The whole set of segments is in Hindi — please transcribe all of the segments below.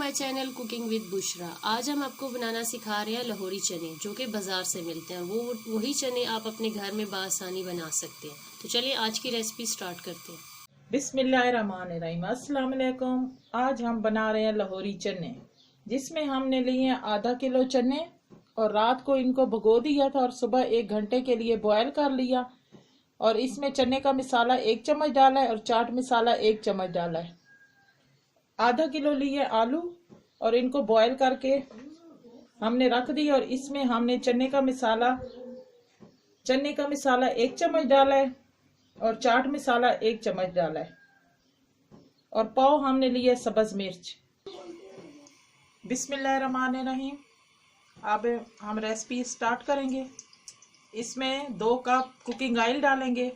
My channel cooking with Bushra. आज हम आपको बनाना सिखा रहे हैं लाहौरी चने, जो कि बाजार से मिलते हैं। वही चने आप अपने घर में बासानी बना सकते हैं। तो चलिए आज की रेसिपी स्टार्ट करते हैं। बिस्मिल्लाहिर्रहमानिर्रहीम। अस्सलाम वालेकुम। आज हम बना रहे हैं लाहौरी चने, जिसमें हमने लिए हैं आधा किलो चने और रात को इनको भिगो दिया था और सुबह 1 घंटे के लिए बॉयल कर लिया। और इसमें चने का मसाला 1 चम्मच डाला है और चाट मसाला 1 चम्मच डाला है। आधा किलो लिए आलू और इनको बॉयल करके हमने रख दी और इसमें हमने चने का मसाला 1 चम्मच डाला है और चाट मसाला 1 चम्मच डाला है और पाव हमने लिए सब्ज मिर्च। बिस्मिल्लाहिर्रहमानिर्रहीम। अब हम रेसिपी स्टार्ट करेंगे। इसमें 2 कप कुकिंग ऑयल डालेंगे।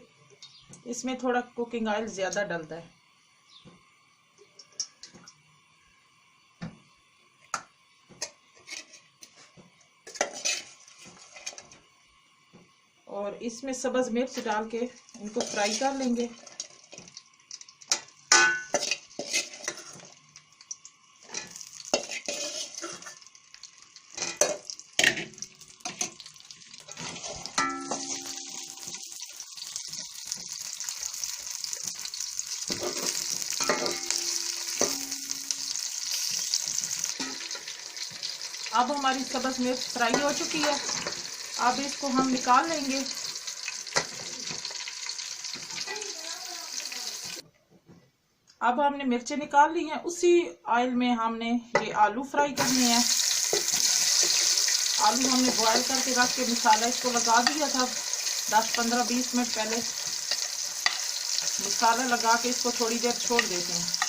इसमें थोड़ा कुकिंग ऑयल ज़्यादा डलता है। और इसमें सब्ज मिर्च डाल के इनको फ्राई कर लेंगे। अब हमारी सब्ज मिर्च फ्राई हो चुकी है। अब इसको हम निकाल लेंगे। अब हमने मिर्चें निकाल ली हैं। उसी ऑयल में हमने ये आलू फ्राई करने हैं। आलू हमने बॉयल करके रख के मसाला इसको लगा दिया था 10-15-20 मिनट पहले। मसाला लगा के इसको थोड़ी देर छोड़ देते हैं।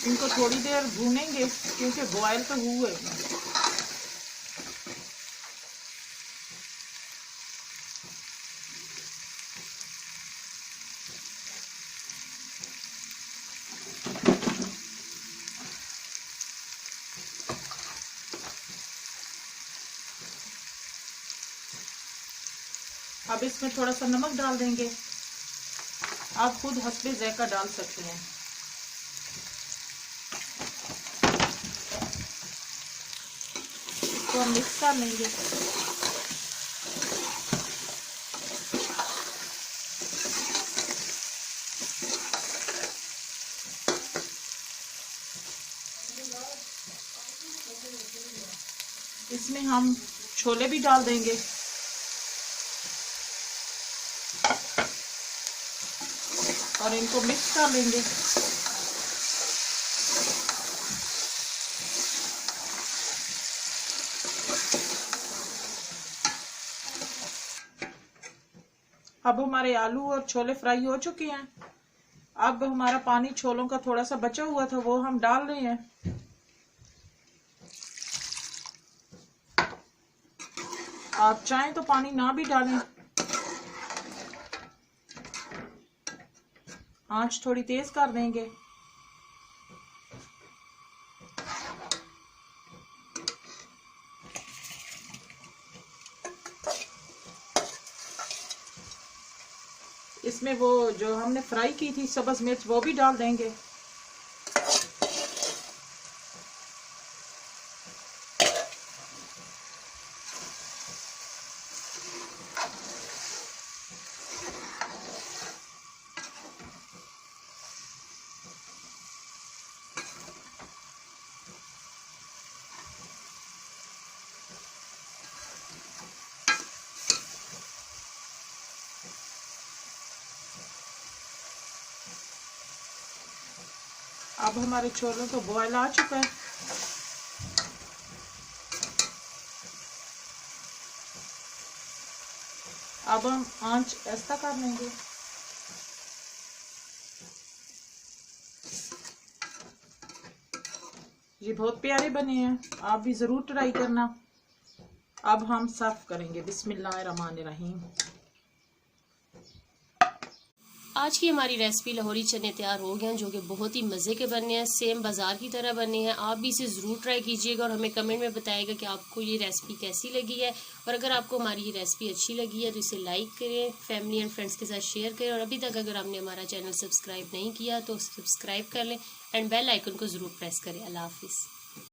इनको थोड़ी देर भूनेंगे क्योंकि बॉयल तो हुए। अब इसमें थोड़ा सा नमक डाल देंगे। आप खुद हस्बे ज़ायका डाल सकते हैं। इसको हम मिक्स कर लेंगे। इसमें हम छोले भी डाल देंगे और इनको मिक्स कर लेंगे। अब हमारे आलू और छोले फ्राई हो चुके हैं। अब हमारा पानी छोलों का थोड़ा सा बचा हुआ था वो हम डाल रहे हैं। आप चाहें तो पानी ना भी डालें। आंच थोड़ी तेज कर देंगे। इसमें वो जो हमने फ्राई की थी सब्ज मिर्च वो भी डाल देंगे। अब हमारे छोलों को बॉयल आ चुका है। अब हम आंच ऐसा कर लेंगे। ये बहुत प्यारे बने हैं, आप भी जरूर ट्राई करना। अब हम सर्व करेंगे। बिस्मिल्लाहिर्रहमानिर्रहीम। आज की हमारी रेसिपी लाहौरी चने तैयार हो गए हैं, जो कि बहुत ही मज़े के बनने हैं, सेम बाज़ार की तरह बने हैं। आप भी इसे ज़रूर ट्राई कीजिएगा और हमें कमेंट में बताइएगा कि आपको ये रेसिपी कैसी लगी है। और अगर आपको हमारी ये रेसिपी अच्छी लगी है तो इसे लाइक करें, फैमिली एंड फ्रेंड्स के साथ शेयर करें। और अभी तक अगर आपने हमारा चैनल सब्सक्राइब नहीं किया तो सब्सक्राइब कर लें एंड बेल आइकन को ज़रूर प्रेस करें। अल्लाह हाफिज़।